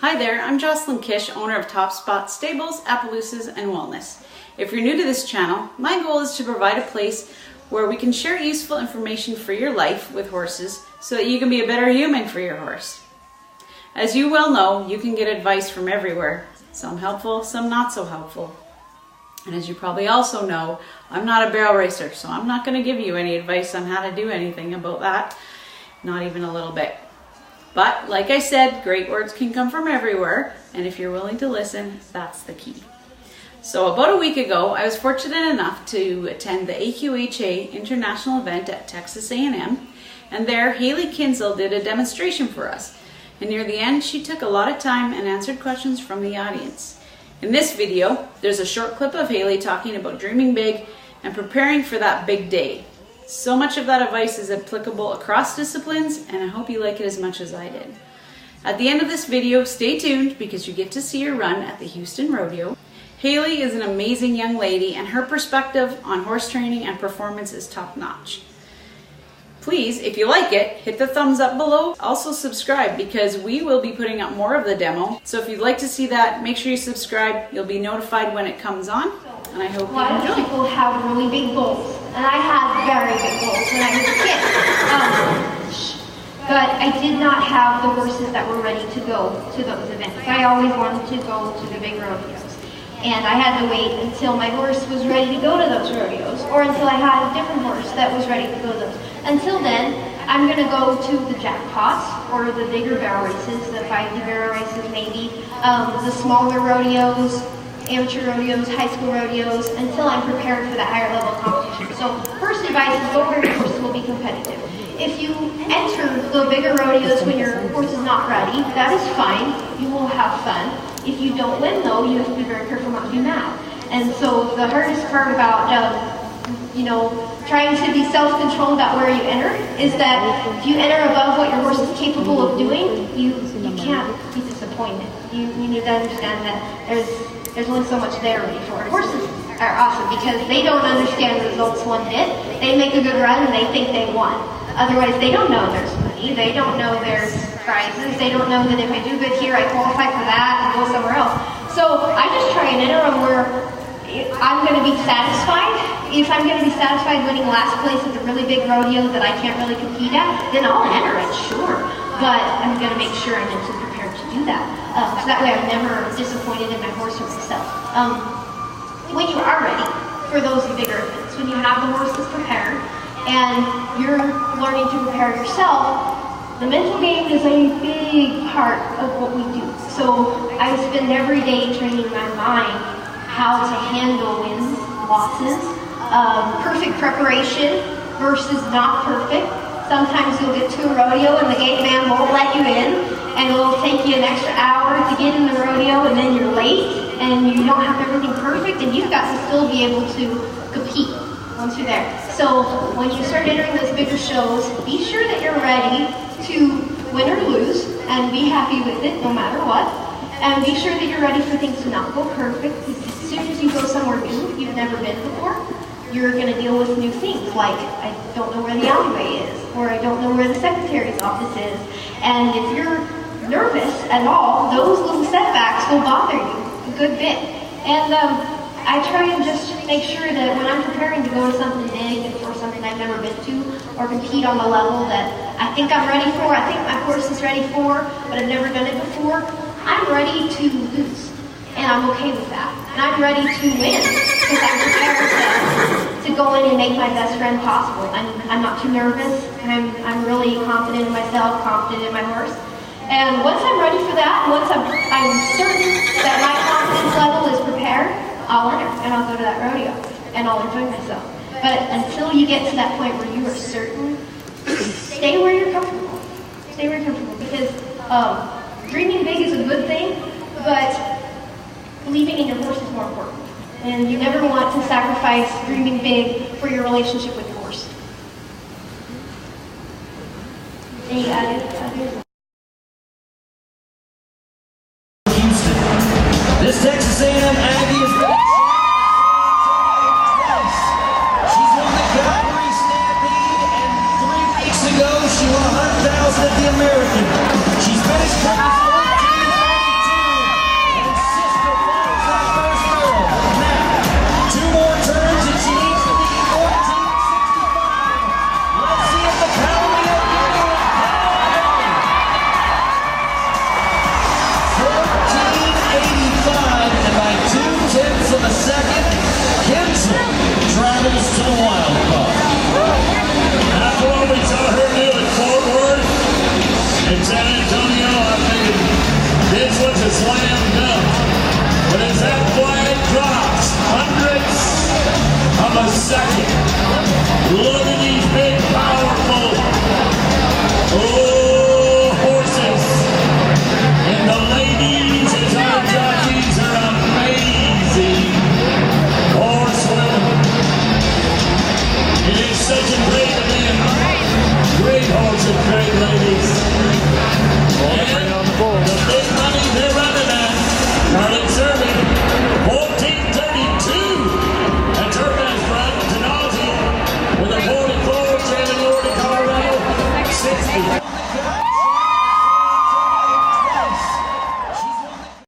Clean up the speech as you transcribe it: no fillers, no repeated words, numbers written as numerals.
Hi there, I'm Jocelyn Kish, owner of Top Spot Stables, Appaloosas and Wellness. If you're new to this channel, my goal is to provide a place where we can share useful information for your life with horses so that you can be a better human for your horse. As you well know, you can get advice from everywhere, some helpful, some not so helpful. And as you probably also know, I'm not a barrel racer, so I'm not going to give you any advice on how to do anything about that, not even a little bit. But like I said, great words can come from everywhere, and if you're willing to listen, that's the key. So about a week ago, I was fortunate enough to attend the AQHA International event at Texas A&M, and there Haley Kinzel did a demonstration for us. And near the end, she took a lot of time and answered questions from the audience. In this video, there's a short clip of Haley talking about dreaming big and preparing for that big day. So much of that advice is applicable across disciplines, and I hope you like it as much as I did. At the end of this video, stay tuned because you get to see her run at the Houston Rodeo. Haley is an amazing young lady, and her perspective on horse training and performance is top-notch. Please, if you like it, hit the thumbs up below. Also subscribe because we will be putting up more of the demo. So if you'd like to see that, make sure you subscribe. You'll be notified when it comes on, and I hope you enjoy. A lot of people have really big goals, and I had very big goals when I was a kid. But I did not have the horses that were ready to go to those events. I always wanted to go to the big rodeos. And I had to wait until my horse was ready to go to those rodeos, or until I had a different horse that was ready to go to those. Until then, I'm going to go to the jackpots, or the bigger barrel races, the 5D barrel races maybe, the smaller rodeos, amateur rodeos, high school rodeos, until I'm prepared for the higher level competition. So first advice is go where your horse will be competitive. If you enter the bigger rodeos when your horse is not ready, that is fine. You will have fun. If you don't win though, you have to be very careful not to be mad. And so the hardest part about trying to be self-controlled about where you enter is that if you enter above what your horse is capable of doing, you can't be disappointed. You need to understand that there's only so much they're ready for. Horses are awesome because they don't understand results one bit. They make a good run and they think they won. Otherwise, they don't know there's money. They don't know there's prizes. They don't know that if I do good here, I qualify for that and go somewhere else. So I just try and enter them where I'm going to be satisfied. If I'm going to be satisfied winning last place at the really big rodeo that I can't really compete at, then I'll enter it, sure. But I'm going to make sure I'm mentally prepared to do that. So that way I'm never disappointed in my horse or myself. When you are ready for those bigger events, when you have the horses prepared and you're learning to prepare yourself, the mental game is a big part of what we do. So I spend every day training my mind how to handle wins, losses, perfect preparation versus not perfect. Sometimes you'll get to a rodeo and the gate man won't let you in, and it'll take you an extra hour to get in the rodeo, and then you're late, and you don't have everything perfect, and you've got to still be able to compete once you're there. So when you start entering those bigger shows, be sure that you're ready to win or lose, and be happy with it no matter what. And be sure that you're ready for things to not go perfect. As soon as you go somewhere new, you've never been before, you're going to deal with new things, like I don't know where the alleyway is, or I don't know where the secretary's office is. And if you're nervous at all, those little setbacks will bother you a good bit. And I try and just make sure that when I'm preparing to go to something big or something I've never been to, or compete on the level that I think I'm ready for, I think my horse is ready for, but I've never done it before, I'm ready to lose. And I'm okay with that. And I'm ready to win because I'm prepared to go in and make my best friend possible. I'm not too nervous. I'm really confident in myself, confident in my horse. And once I'm ready for that, once I'm certain that my confidence level is prepared, I'll enter and I'll go to that rodeo and I'll enjoy myself. But until you get to that point where you are certain, stay where you're comfortable. Stay where you're comfortable because dreaming big is a good thing, but believing in your horse is more important. And you never want to sacrifice dreaming big for your relationship with your horse. Any others? Houston. This Texas A&M Aggie is ready. She's won the Calgary Stampede, and 3 weeks ago she won 100,000 at the American. She's finished 14th. Stampede.